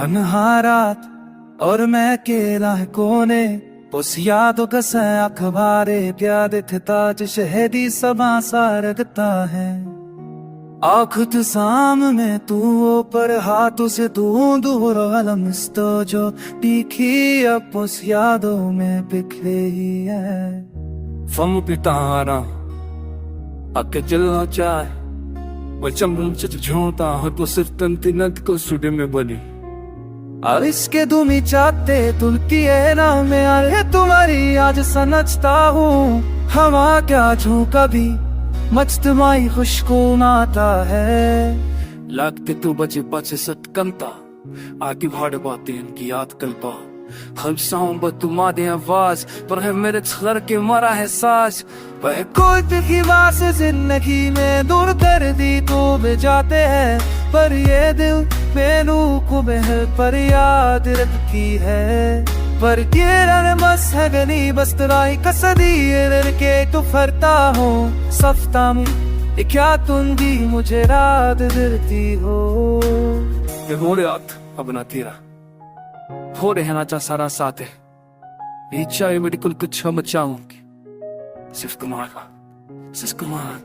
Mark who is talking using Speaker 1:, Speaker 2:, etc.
Speaker 1: तन्हा रात और मैं अकेला है कोने, उस यादों का से अखबारे प्यादे थे ताज शहदी सबा सा रखता है। आँख सामने तू ऊपर हाथों से दूर दूर अलमस्तो जो तीखी अब उस यादों में बिखरे ही है। फम पितारा आके जलना चाहे वो चंबल झोंता हो तो सिर्फ तंती नद को सुडे में बनी। और इसके दुमी चाहते तुलती है ना मैं अरे तुम्हारी आज समझता हूँ। हवा क्या छू कभी मजतमाई खुशकून आता है। लगते तू बचे बचे सटकनता आगे भाड़ बातें इनकी याद कल्पा। हम साउंड तुम्हारी आवाज पर है मेरे छलर के मरा है साज। वह कोई की बात जिंदगी में दूर कर दी तो भी जाते हैं, पर ये दिल मेनू को बहल पर याद रखती है। पर ये रन बस है गनी बस तराई कसदी लड़के तो फरता हो सफ्ता में क्या तुम भी मुझे रात दिलती हो। ये हो रात अपना तेरा हो रहना चा सारा साथ है। इच्छा है मेरी कुल कुछ हम चाहूंगी सिर्फ तुम्हारा सिर्फ तुम्हारा।